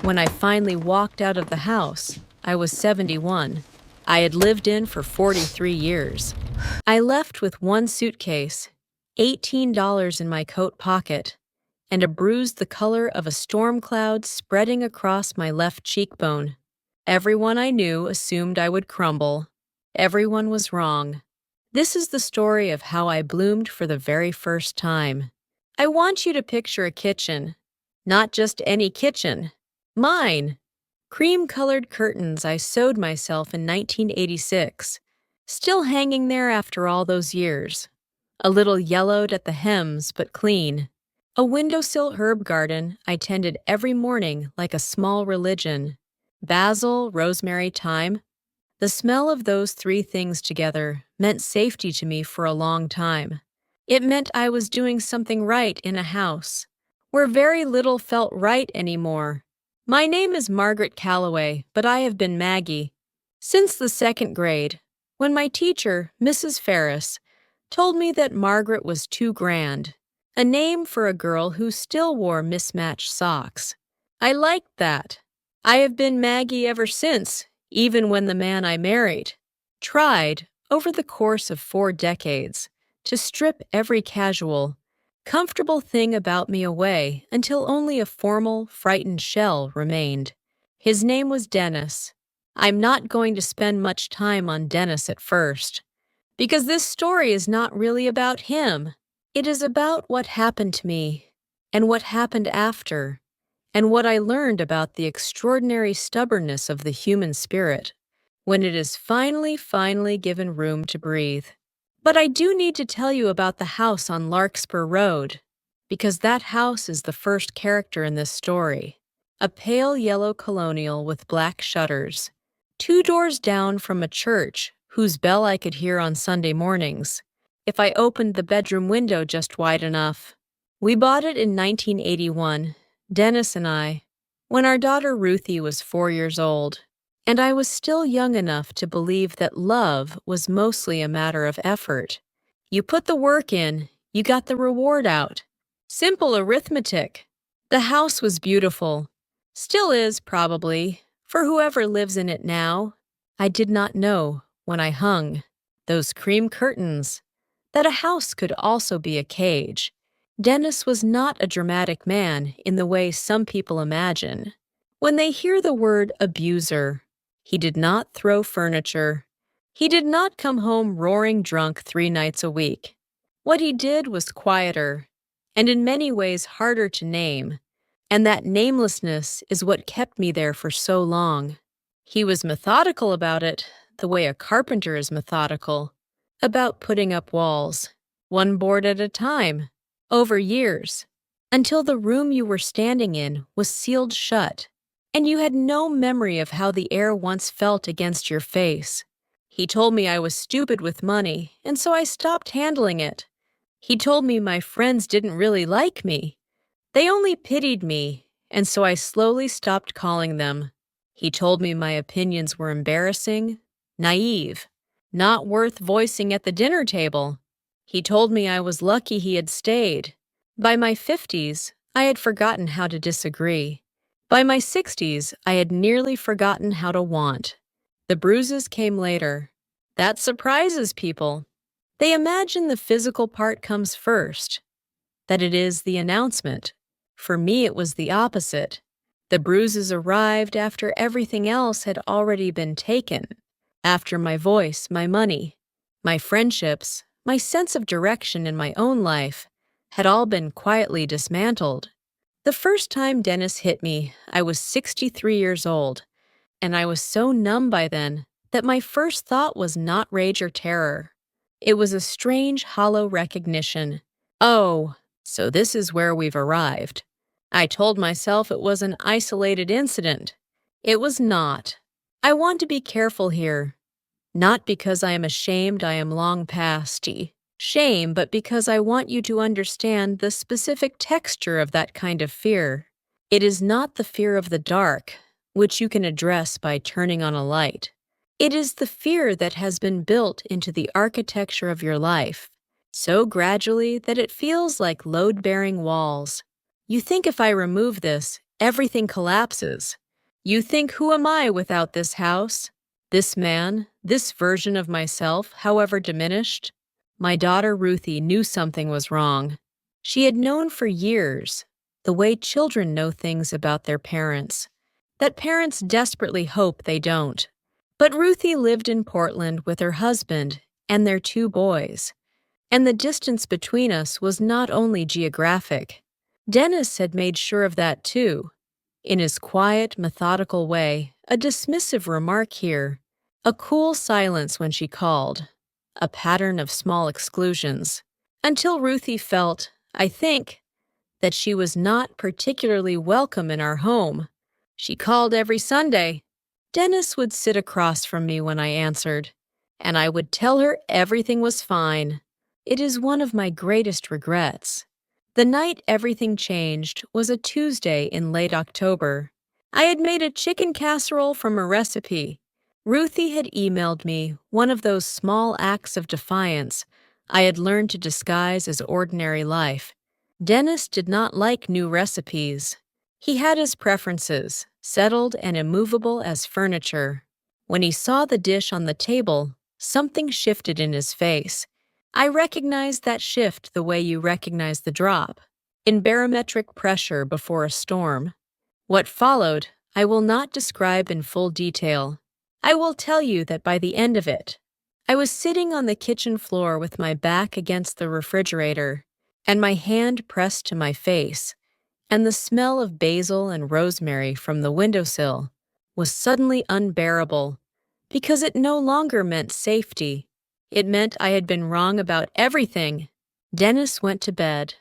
When I finally walked out of the house, I was 71. I had lived in for 43 years. I left with one suitcase, $18 in my coat pocket, and a bruise the color of a storm cloud spreading across my left cheekbone. Everyone I knew assumed I would crumble. Everyone was wrong. This is the story of how I bloomed for the very first time. I want you to picture a kitchen. Not just any kitchen. Mine. Cream-colored curtains I sewed myself in 1986. Still hanging there after all those years. A little yellowed at the hems, but clean. A windowsill herb garden I tended every morning like a small religion. Basil, rosemary, thyme. The smell of those three things together meant safety to me for a long time. It meant I was doing something right in a house, where very little felt right anymore. My name is Margaret Calloway, but I have been Maggie since the second grade, when my teacher, Mrs. Ferris, told me that Margaret was too grand, a name for a girl who still wore mismatched socks. I liked that. I have been Maggie ever since, even when the man I married tried, over the course of 4 decades, to strip every casual, comfortable thing about me away until only a formal, frightened shell remained. His name was Dennis. I'm not going to spend much time on Dennis at first, because this story is not really about him. It is about what happened to me, and what happened after, and what I learned about the extraordinary stubbornness of the human spirit when it is finally given room to breathe. But I do need to tell you about the house on Larkspur Road, because that house is the first character in this story. A pale yellow colonial with black shutters, 2 doors down from a church whose bell I could hear on Sunday mornings, if I opened the bedroom window just wide enough. We bought it in 1981, Dennis and I, when our daughter Ruthie was 4 years old, and I was still young enough to believe that love was mostly a matter of effort. You put the work in, you got the reward out. Simple arithmetic. The house was beautiful. Still is, probably, for whoever lives in it now. I did not know, when I hung those cream curtains, that a house could also be a cage. Dennis was not a dramatic man in the way some people imagine. When they hear the word abuser, he did not throw furniture. He did not come home roaring drunk 3 nights a week. What he did was quieter, and in many ways harder to name, and that namelessness is what kept me there for so long. He was methodical about it, the way a carpenter is methodical, about putting up walls, 1 board at a time, over years, until the room you were standing in was sealed shut, and you had no memory of how the air once felt against your face. He told me I was stupid with money, and so I stopped handling it. He told me my friends didn't really like me. They only pitied me, and so I slowly stopped calling them. He told me my opinions were embarrassing, naive, not worth voicing at the dinner table. He told me I was lucky he had stayed. By my 50s, I had forgotten how to disagree. By my 60s, I had nearly forgotten how to want. The bruises came later. That surprises people. They imagine the physical part comes first, that it is the announcement. For me, it was the opposite. The bruises arrived after everything else had already been taken, after my voice, my money, my friendships, my sense of direction in my own life had all been quietly dismantled. The first time Dennis hit me, I was 63 years old, and I was so numb by then that my first thought was not rage or terror. It was a strange, hollow recognition. Oh, so this is where we've arrived. I told myself it was an isolated incident. It was not. I want to be careful here. Not because I am ashamed I am long past shame, but because I want you to understand the specific texture of that kind of fear. It is not the fear of the dark, which you can address by turning on a light. It is the fear that has been built into the architecture of your life, so gradually that it feels like load-bearing walls. You think if I remove this, Everything collapses. You think, who am I without this house? This man? This version of myself, however diminished? My daughter Ruthie knew something was wrong. She had known for years, the way children know things about their parents, that parents desperately hope they don't. But Ruthie lived in Portland with her husband and their 2 boys, and the distance between us was not only geographic. Dennis had made sure of that too. In his quiet, methodical way, a dismissive remark here, a cool silence when she called, a pattern of small exclusions, until Ruthie felt, I think, that she was not particularly welcome in our home. She called every Sunday. Dennis would sit across from me when I answered, and I would tell her everything was fine. It is one of my greatest regrets. The night everything changed was a Tuesday in late October. I had made a chicken casserole from a recipe. Ruthie had emailed me one of those small acts of defiance I had learned to disguise as ordinary life. Dennis did not like new recipes. He had his preferences, settled and immovable as furniture. When he saw the dish on the table, something shifted in his face. I recognized that shift the way you recognize the drop, in barometric pressure before a storm. What followed, I will not describe in full detail. I will tell you that by the end of it, I was sitting on the kitchen floor with my back against the refrigerator and my hand pressed to my face, and the smell of basil and rosemary from the windowsill was suddenly unbearable because it no longer meant safety. It meant I had been wrong about everything. Dennis went to bed.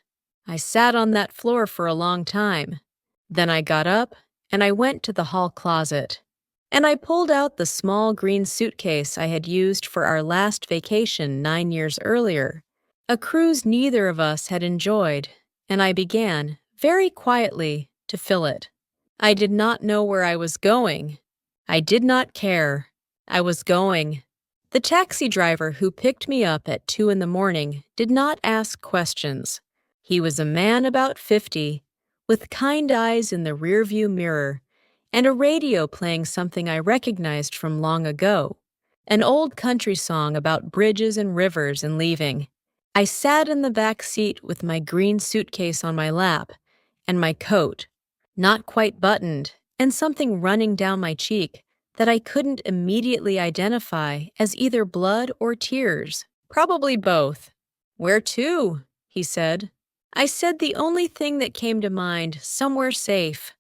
I sat on that floor for a long time. Then I got up and I went to the hall closet. And I pulled out the small green suitcase I had used for our last vacation 9 years earlier, a cruise neither of us had enjoyed, and I began, very quietly, to fill it. I did not know where I was going. I did not care. I was going. The taxi driver who picked me up at 2 in the morning did not ask questions. He was a man about 50, with kind eyes in the rearview mirror, and a radio playing something I recognized from long ago, an old country song about bridges and rivers and leaving. I sat in the back seat with my green suitcase on my lap and my coat, not quite buttoned, and something running down my cheek that I couldn't immediately identify as either blood or tears, probably both. "Where to?" he said. I said the only thing that came to mind, somewhere safe.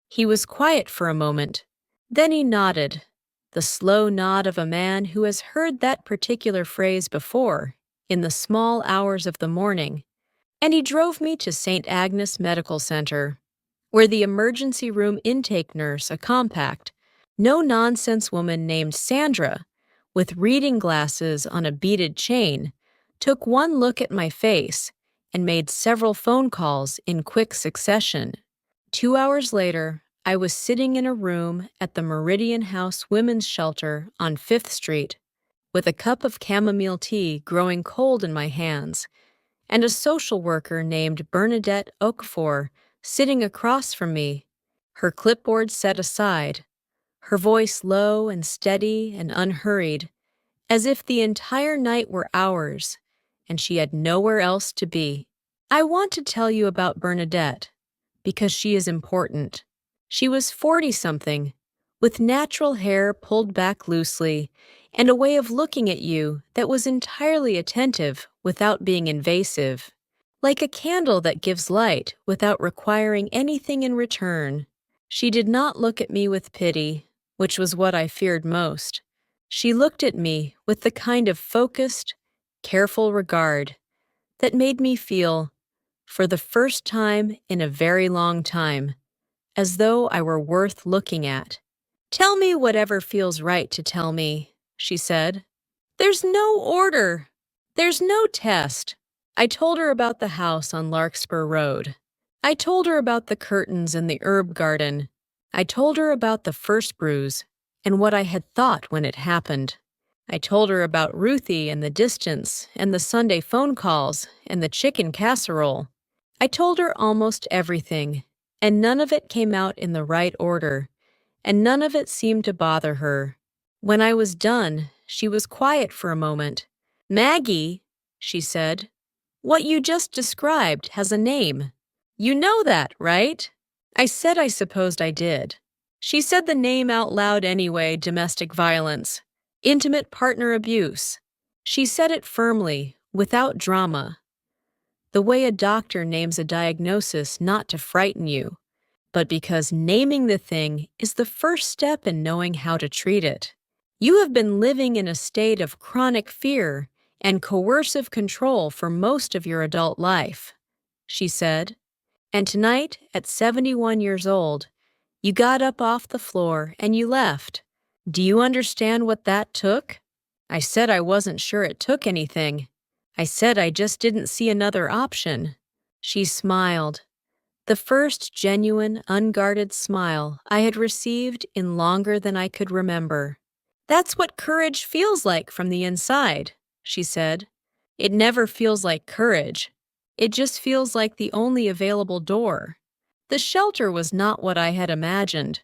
He was quiet for a moment. Then he nodded, the slow nod of a man who has heard that particular phrase before, in the small hours of the morning, and he drove me to St. Agnes Medical Center, where the emergency room intake nurse, a compact, no-nonsense woman named Sandra, with reading glasses on a beaded chain, took one look at my face and made several phone calls in quick succession. 2 hours later, I was sitting in a room at the Meridian House Women's Shelter on 5th Street, with a cup of chamomile tea growing cold in my hands, and a social worker named Bernadette Okafor sitting across from me, her clipboard set aside, her voice low and steady and unhurried, as if the entire night were ours, and she had nowhere else to be. I want to tell you about Bernadette, because she is important. She was 40-something, with natural hair pulled back loosely, and a way of looking at you that was entirely attentive without being invasive, like a candle that gives light without requiring anything in return. She did not look at me with pity, which was what I feared most. She looked at me with the kind of focused, careful regard that made me feel, for the first time in a very long time, as though I were worth looking at. "Tell me whatever feels right to tell me," she said. "There's no order. There's no test." I told her about the house on Larkspur Road. I told her about the curtains in the herb garden. I told her about the first bruise and what I had thought when it happened. I told her about Ruthie and the distance and the Sunday phone calls and the chicken casserole. I told her almost everything, and none of it came out in the right order, and none of it seemed to bother her. When I was done, she was quiet for a moment. "Maggie," she said, "what you just described has a name. You know that, right?" I said I supposed I did. She said the name out loud anyway: domestic violence, intimate partner abuse. She said it firmly, without drama, the way a doctor names a diagnosis not to frighten you, but because naming the thing is the first step in knowing how to treat it. You have been living in a state of chronic fear and coercive control for most of your adult life, she said. And tonight, at 71 years old, you got up off the floor and you left. Do you understand what that took? I said I wasn't sure it took anything. I said I just didn't see another option. She smiled. The first genuine, unguarded smile I had received in longer than I could remember. "That's what courage feels like from the inside," she said. "It never feels like courage. It just feels like the only available door." The shelter was not what I had imagined.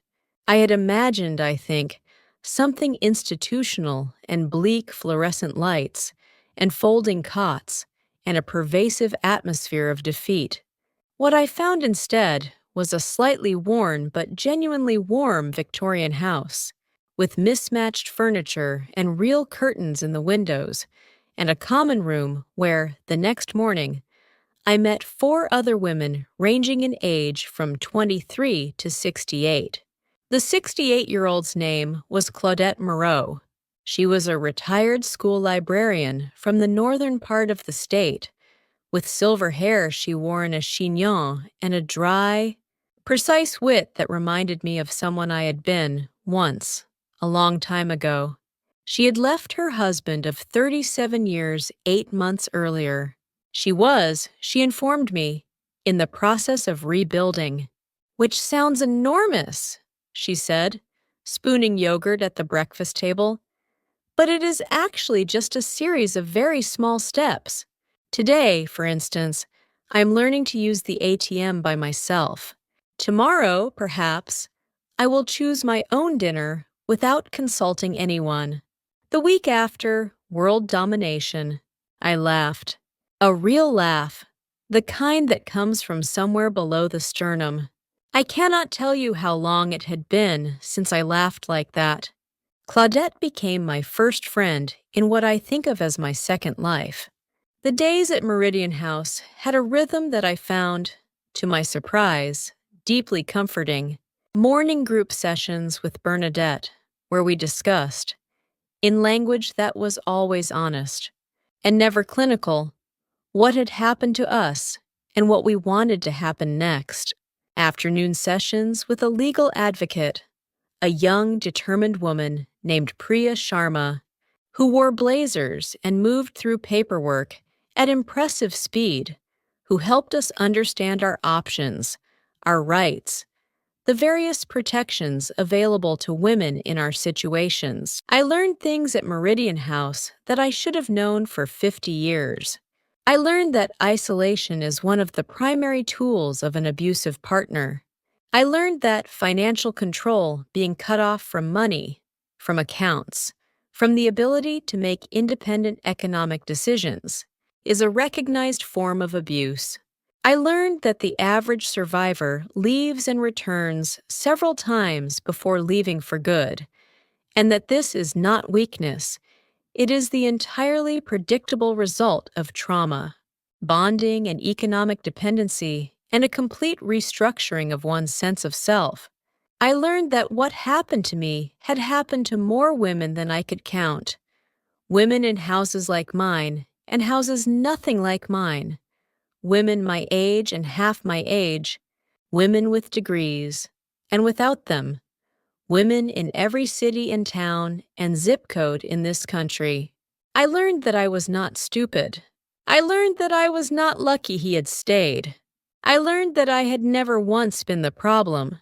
I had imagined, I think, something institutional and bleak fluorescent lights, and folding cots, and a pervasive atmosphere of defeat. What I found instead was a slightly worn but genuinely warm Victorian house, with mismatched furniture and real curtains in the windows, and a common room where, the next morning, I met 4 other women ranging in age from 23 to 68. The 68-year-old's name was Claudette Moreau. She was a retired school librarian from the northern part of the state. With silver hair she wore in a chignon and a dry, precise wit that reminded me of someone I had been, once, a long time ago. She had left her husband of 37 years 8 months earlier. She was, she informed me, in the process of rebuilding. "Which sounds enormous," she said, spooning yogurt at the breakfast table. "But it is actually just a series of very small steps. Today, for instance, I am learning to use the ATM by myself. Tomorrow, perhaps, I will choose my own dinner without consulting anyone. The week after, world domination." I laughed. A real laugh, the kind that comes from somewhere below the sternum. I cannot tell you how long it had been since I laughed like that. Claudette became my first friend in what I think of as my second life. The days at Meridian House had a rhythm that I found, to my surprise, deeply comforting. Morning group sessions with Bernadette, where we discussed, in language that was always honest, and never clinical, what had happened to us and what we wanted to happen next. Afternoon sessions with a legal advocate, a young, determined woman named Priya Sharma, who wore blazers and moved through paperwork at impressive speed, who helped us understand our options, our rights, the various protections available to women in our situations. I learned things at Meridian House that I should have known for 50 years. I learned that isolation is one of the primary tools of an abusive partner. I learned that financial control, being cut off from money, from accounts, from the ability to make independent economic decisions, is a recognized form of abuse. I learned that the average survivor leaves and returns several times before leaving for good, and that this is not weakness. It is the entirely predictable result of trauma, bonding and economic dependency, and a complete restructuring of one's sense of self. I learned that what happened to me had happened to more women than I could count. Women in houses like mine, and houses nothing like mine. Women my age and half my age. Women with degrees, and without them. Women in every city and town and zip code in this country. I learned that I was not stupid. I learned that I was not lucky he had stayed. I learned that I had never once been the problem.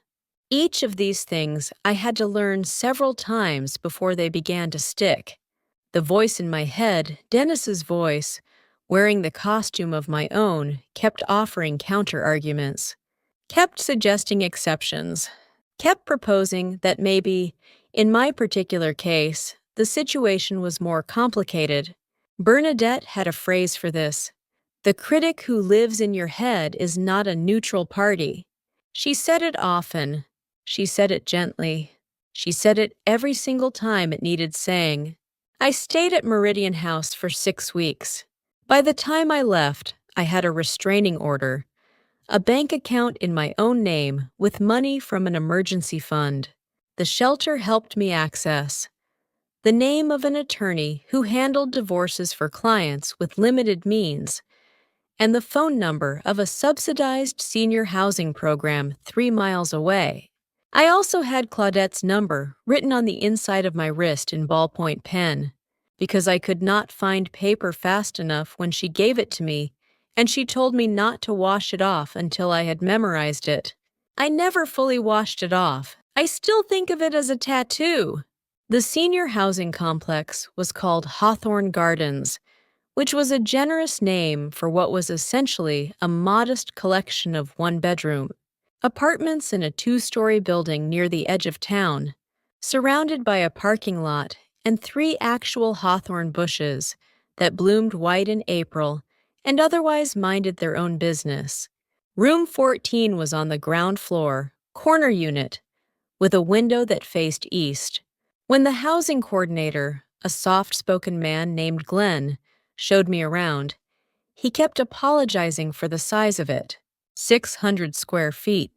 Each of these things I had to learn several times before they began to stick. The voice in my head, Dennis's voice, wearing the costume of my own, kept offering counter-arguments. kept suggesting exceptions, kept proposing that maybe, in my particular case, the situation was more complicated. Bernadette had a phrase for this: "The critic who lives in your head is not a neutral party." She said it often. She said it gently. She said it every single time it needed saying. I stayed at Meridian House for 6 weeks. By the time I left, I had a restraining order, a bank account in my own name with money from an emergency fund the shelter helped me access, the name of an attorney who handled divorces for clients with limited means, and the phone number of a subsidized senior housing program 3 miles away. I also had Claudette's number written on the inside of my wrist in ballpoint pen, because I could not find paper fast enough when she gave it to me, and she told me not to wash it off until I had memorized it. I never fully washed it off. I still think of it as a tattoo. The senior housing complex was called Hawthorne Gardens, which was a generous name for what was essentially a modest collection of one-bedroom apartments in a 2-story building near the edge of town, surrounded by a parking lot and 3 actual hawthorn bushes that bloomed white in April and otherwise minded their own business. Room 14 was on the ground floor, corner unit, with a window that faced east. When the housing coordinator, a soft-spoken man named Glenn, showed me around, he kept apologizing for the size of it. 600 square feet,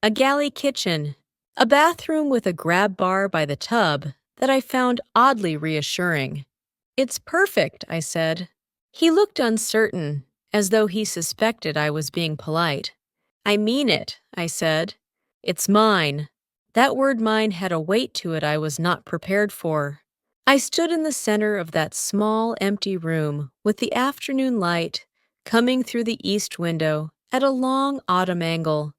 a galley kitchen, a bathroom with a grab bar by the tub that I found oddly reassuring. "It's perfect," I said. He looked uncertain, as though he suspected I was being polite. "I mean it," I said. "It's mine." That word mine had a weight to it I was not prepared for. I stood in the center of that small, empty room with the afternoon light coming through the east window at a long autumn angle,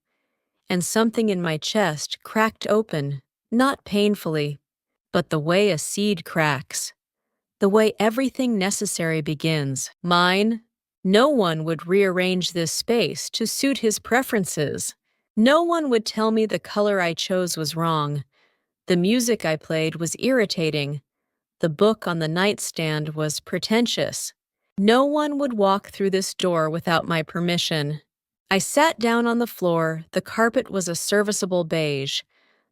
and something in my chest cracked open, not painfully, but the way a seed cracks, the way everything necessary begins. Mine. No one would rearrange this space to suit his preferences. No one would tell me the color I chose was wrong. The music I played was irritating. The book on the nightstand was pretentious. No one would walk through this door without my permission. I sat down on the floor. The carpet was a serviceable beige,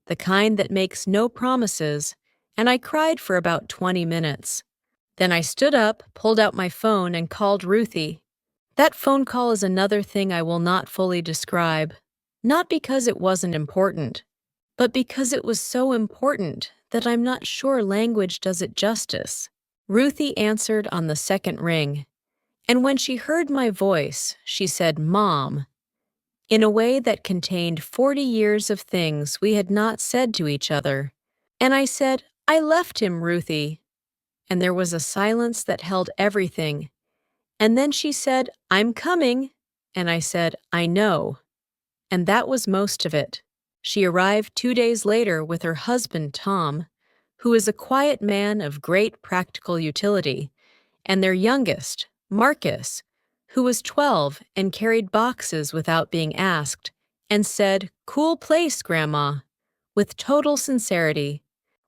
the kind that makes no promises, and I cried for about 20 minutes. Then I stood up, pulled out my phone, and called Ruthie. That phone call is another thing I will not fully describe, not because it wasn't important, but because it was so important that I'm not sure language does it justice. Ruthie answered on the second ring, and when she heard my voice, she said, "Mom," in a way that contained 40 years of things we had not said to each other. And I said, "I left him, Ruthie." And there was a silence that held everything. And then she said, "I'm coming." And I said, "I know." And that was most of it. She arrived 2 days later with her husband, Tom, who is a quiet man of great practical utility, and their youngest, Marcus, who was 12 and carried boxes without being asked, and said, "Cool place, Grandma," with total sincerity,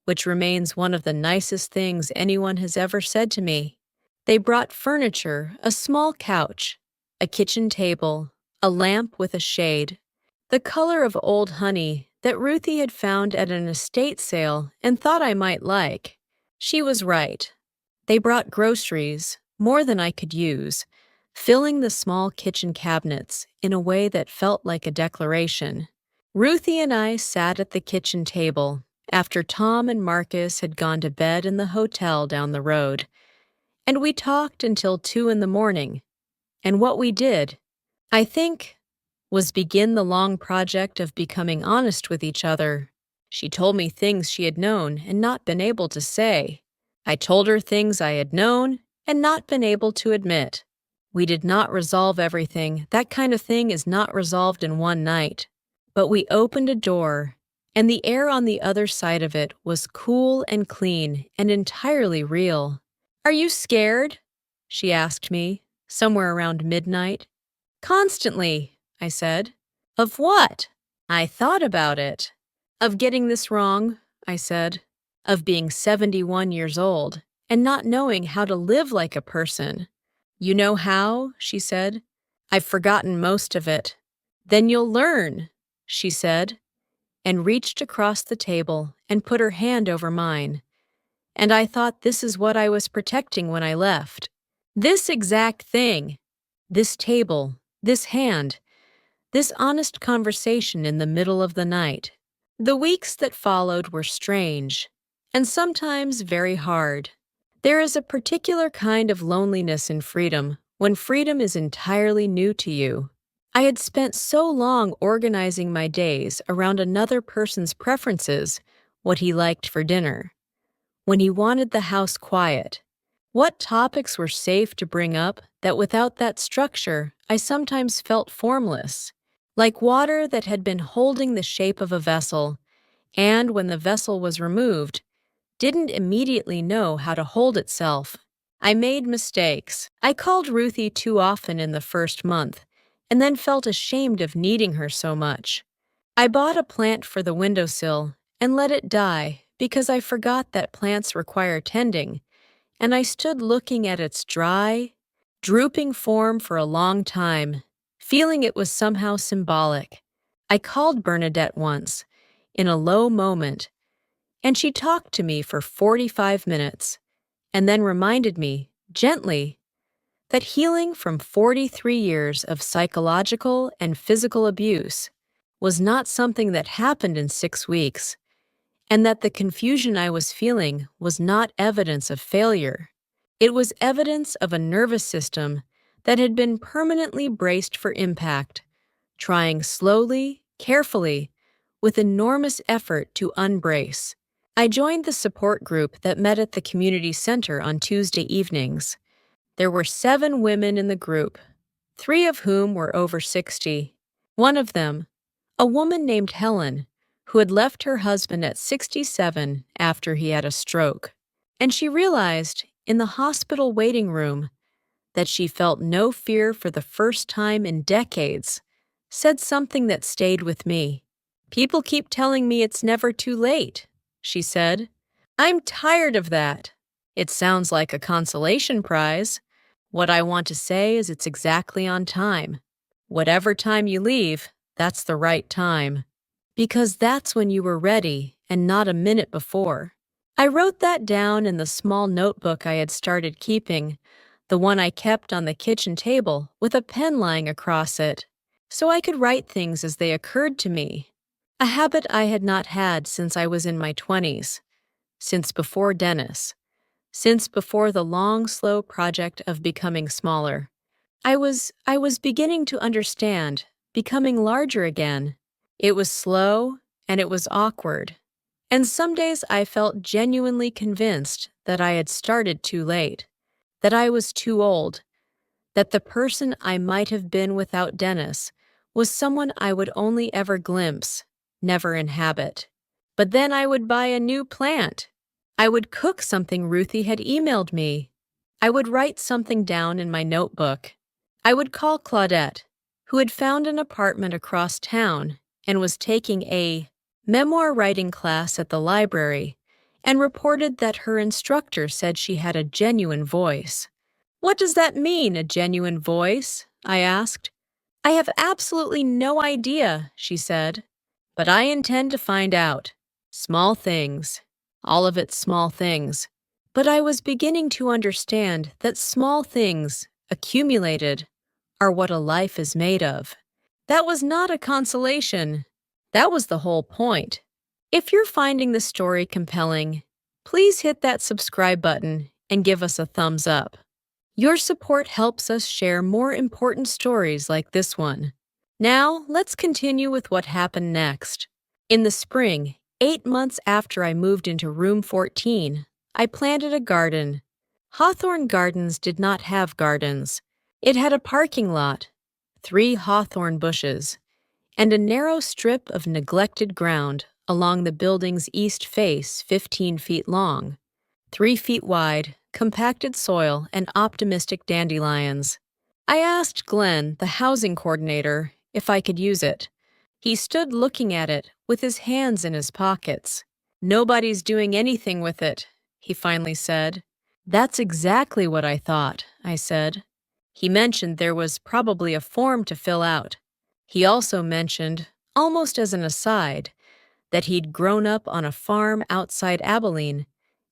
which remains one of the nicest things anyone has ever said to me. They brought furniture, a small couch, a kitchen table, a lamp with a shade, the color of old honey that Ruthie had found at an estate sale and thought I might like. She was right. They brought groceries, more than I could use, filling the small kitchen cabinets in a way that felt like a declaration. Ruthie and I sat at the kitchen table after Tom and Marcus had gone to bed in the hotel down the road, and we talked until 2 in the morning. And what we did, I think, was begin the long project of becoming honest with each other. She told me things she had known and not been able to say. I told her things I had known and not been able to admit. We did not resolve everything. That kind of thing is not resolved in one night. But we opened a door, and the air on the other side of it was cool and clean and entirely real. "Are you scared?" she asked me, somewhere around midnight. "Constantly," I said. Of what? I thought about it. Of getting this wrong, I said. Of being 71 years old and not knowing how to live like a person. You know how? She said. I've forgotten most of it. Then you'll learn, she said, and reached across the table and put her hand over mine. And I thought this is what I was protecting when I left. This exact thing. This table, this hand, this honest conversation in the middle of the night. The weeks that followed were strange, and sometimes very hard. There is a particular kind of loneliness in freedom when freedom is entirely new to you. I had spent so long organizing my days around another person's preferences, what he liked for dinner, when he wanted the house quiet, what topics were safe to bring up that without that structure I sometimes felt formless, like water that had been holding the shape of a vessel, and when the vessel was removed, didn't immediately know how to hold itself. I made mistakes. I called Ruthie too often in the first month, and then felt ashamed of needing her so much. I bought a plant for the windowsill and let it die because I forgot that plants require tending, and I stood looking at its dry, drooping form for a long time, feeling it was somehow symbolic. I called Bernadette once, in a low moment, and she talked to me for 45 minutes, and then reminded me, gently, that healing from 43 years of psychological and physical abuse was not something that happened in 6 weeks, and that the confusion I was feeling was not evidence of failure. It was evidence of a nervous system that had been permanently braced for impact, trying slowly, carefully, with enormous effort to unbrace. I joined the support group that met at the community center on Tuesday evenings. There were 7 women in the group, 3 of whom were over 60. One of them, a woman named Helen, who had left her husband at 67 after he had a stroke. And she realized, in the hospital waiting room, that she felt no fear for the first time in decades, said something that stayed with me. People keep telling me it's never too late, she said. I'm tired of that. It sounds like a consolation prize. What I want to say is it's exactly on time. Whatever time you leave, that's the right time. Because that's when you were ready and not a minute before. I wrote that down in the small notebook I had started keeping, the one I kept on the kitchen table with a pen lying across it, so I could write things as they occurred to me. A habit I had not had since I was in my 20s, since before Dennis, since before the long, slow project of becoming smaller. I was beginning to understand, becoming larger again. It was slow, and it was awkward. And some days I felt genuinely convinced that I had started too late, that I was too old, that the person I might have been without Dennis was someone I would only ever glimpse, never inhabit. But then I would buy a new plant. I would cook something Ruthie had emailed me. I would write something down in my notebook. I would call Claudette, who had found an apartment across town and was taking a memoir writing class at the library, and reported that her instructor said she had a genuine voice. What does that mean, a genuine voice? I asked. I have absolutely no idea, she said. But I intend to find out. Small things. All of it small things. But I was beginning to understand that small things, accumulated, are what a life is made of. That was not a consolation. That was the whole point. If you're finding the story compelling, please hit that subscribe button and give us a thumbs up. Your support helps us share more important stories like this one. Now, let's continue with what happened next. In the spring, 8 months after I moved into room 14, I planted a garden. Hawthorne Gardens did not have gardens. It had a parking lot, 3 hawthorn bushes, and a narrow strip of neglected ground along the building's east face 15 feet long, 3 feet wide, compacted soil, and optimistic dandelions. I asked Glenn, the housing coordinator, if I could use it. He stood looking at it with his hands in his pockets. "Nobody's doing anything with it," he finally said. "That's exactly what I thought," I said. He mentioned there was probably a form to fill out. He also mentioned, almost as an aside, that he'd grown up on a farm outside Abilene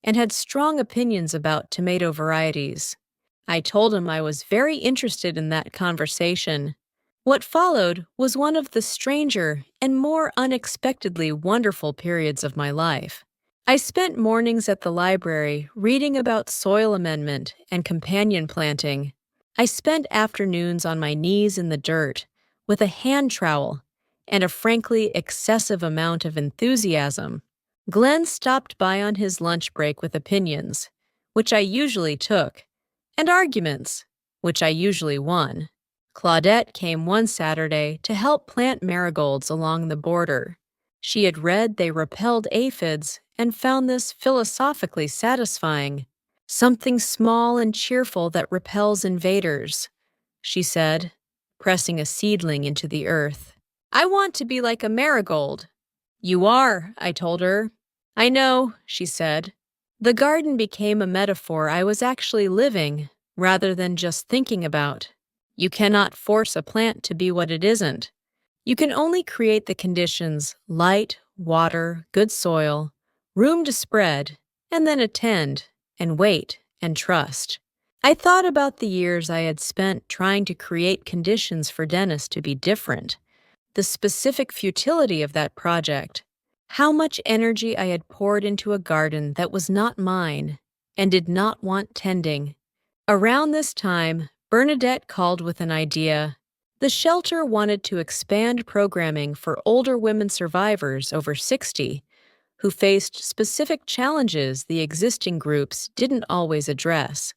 and had strong opinions about tomato varieties. I told him I was very interested in that conversation. What followed was one of the stranger and more unexpectedly wonderful periods of my life. I spent mornings at the library reading about soil amendment and companion planting. I spent afternoons on my knees in the dirt with a hand trowel and a frankly excessive amount of enthusiasm. Glenn stopped by on his lunch break with opinions, which I usually took, and arguments, which I usually won. Claudette came one Saturday to help plant marigolds along the border. She had read they repelled aphids and found this philosophically satisfying. "Something small and cheerful that repels invaders," she said, pressing a seedling into the earth. "I want to be like a marigold." "You are," I told her. "I know," she said. The garden became a metaphor I was actually living, rather than just thinking about. You cannot force a plant to be what it isn't. You can only create the conditions: light, water, good soil, room to spread, and then attend, and wait, and trust. I thought about the years I had spent trying to create conditions for Dennis to be different, the specific futility of that project, how much energy I had poured into a garden that was not mine and did not want tending. Around this time, Bernadette called with an idea. The shelter wanted to expand programming for older women survivors over 60 who faced specific challenges the existing groups didn't always address.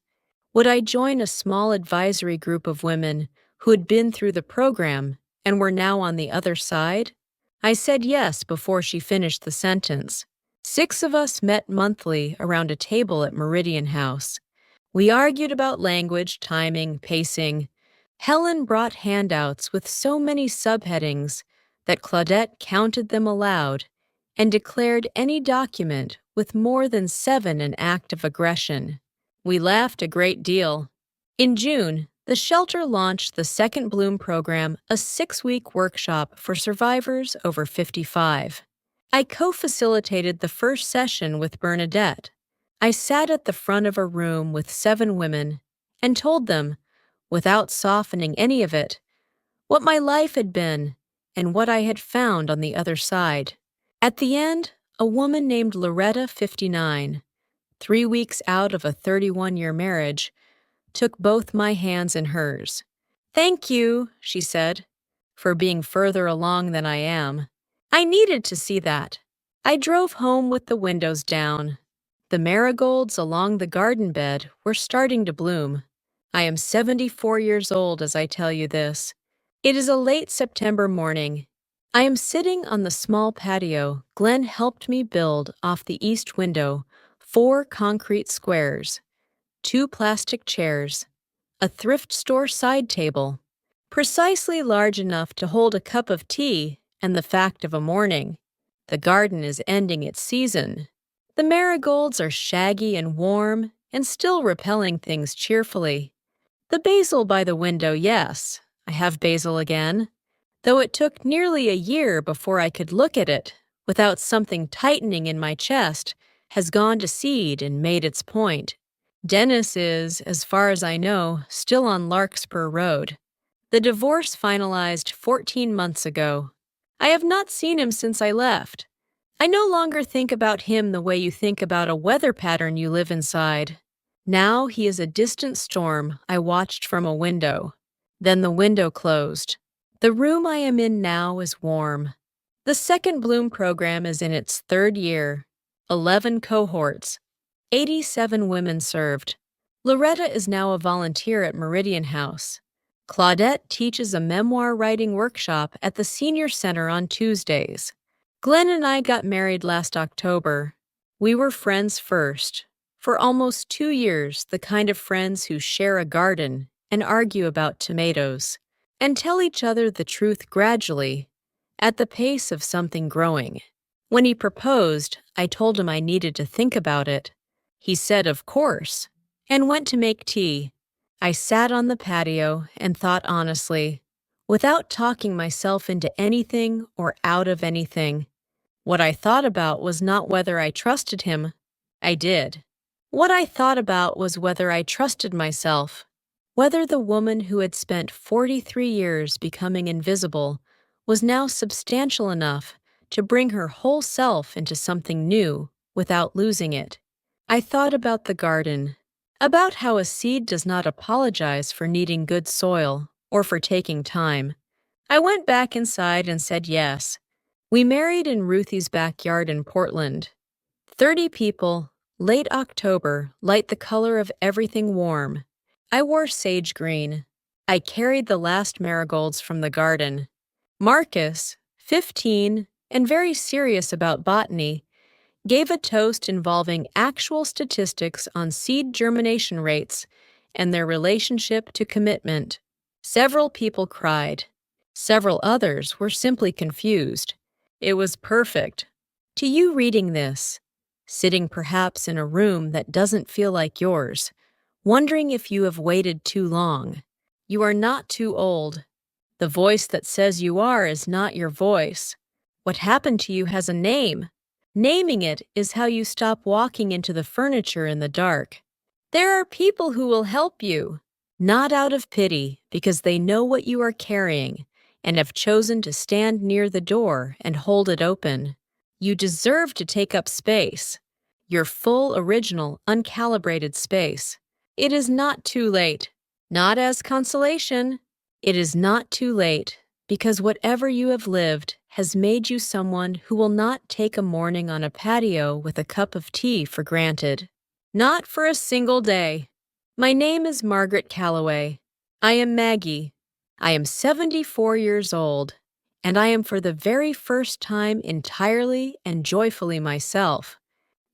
Would I join a small advisory group of women who had been through the program and were now on the other side? I said yes before she finished the sentence. 6 of us met monthly around a table at Meridian House. We argued about language, timing, pacing. Helen brought handouts with so many subheadings that Claudette counted them aloud and declared any document with more than 7 an act of aggression. We laughed a great deal. In June, the shelter launched the Second Bloom program, a 6-week workshop for survivors over 55. I co-facilitated the first session with Bernadette. I sat at the front of a room with 7 women and told them, without softening any of it, what my life had been and what I had found on the other side. At the end, a woman named Loretta, 59, 3 weeks out of a 31-year marriage, took both my hands in hers. "Thank you," she said, "for being further along than I am. I needed to see that." I drove home with the windows down. The marigolds along the garden bed were starting to bloom. I am 74 years old as I tell you this. It is a late September morning. I am sitting on the small patio Glenn helped me build off the east window, 4 concrete squares, 2 plastic chairs, a thrift store side table, precisely large enough to hold a cup of tea and the fact of a morning. The garden is ending its season. The marigolds are shaggy and warm and still repelling things cheerfully. The basil by the window, yes, I have basil again, though it took nearly a year before I could look at it without something tightening in my chest, has gone to seed and made its point. Dennis is, as far as I know, still on Larkspur Road. The divorce finalized 14 months ago. I have not seen him since I left. I no longer think about him the way you think about a weather pattern you live inside. Now he is a distant storm I watched from a window. Then the window closed. The room I am in now is warm. The Second Bloom program is in its 3rd year. 11 cohorts. 87 women served. Loretta is now a volunteer at Meridian House. Claudette teaches a memoir writing workshop at the Senior Center on Tuesdays. Glenn and I got married last October. We were friends first. For almost 2 years, the kind of friends who share a garden and argue about tomatoes, and tell each other the truth gradually, at the pace of something growing. When he proposed, I told him I needed to think about it. He said, of course, and went to make tea. I sat on the patio and thought honestly, without talking myself into anything or out of anything. What I thought about was not whether I trusted him. I did. What I thought about was whether I trusted myself, whether the woman who had spent 43 years becoming invisible was now substantial enough to bring her whole self into something new without losing it. I thought about the garden, about how a seed does not apologize for needing good soil or for taking time. I went back inside and said yes. We married in Ruthie's backyard in Portland. 30 people, late October, light the color of everything warm. I wore sage green. I carried the last marigolds from the garden. Marcus, 15, and very serious about botany, gave a toast involving actual statistics on seed germination rates and their relationship to commitment. Several people cried. Several others were simply confused. It was perfect. To you reading this, sitting perhaps in a room that doesn't feel like yours, wondering if you have waited too long, you are not too old. The voice that says you are is not your voice. What happened to you has a name. Naming it is how you stop walking into the furniture in the dark. There are people who will help you, not out of pity, because they know what you are carrying and have chosen to stand near the door and hold it open. You deserve to take up space, your full, original, uncalibrated space. It is not too late. Not as consolation. It is not too late, because whatever you have lived has made you someone who will not take a morning on a patio with a cup of tea for granted. Not for a single day. My name is Margaret Calloway. I am Maggie. I am 74 years old, and I am for the very first time entirely and joyfully myself.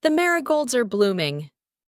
The marigolds are blooming.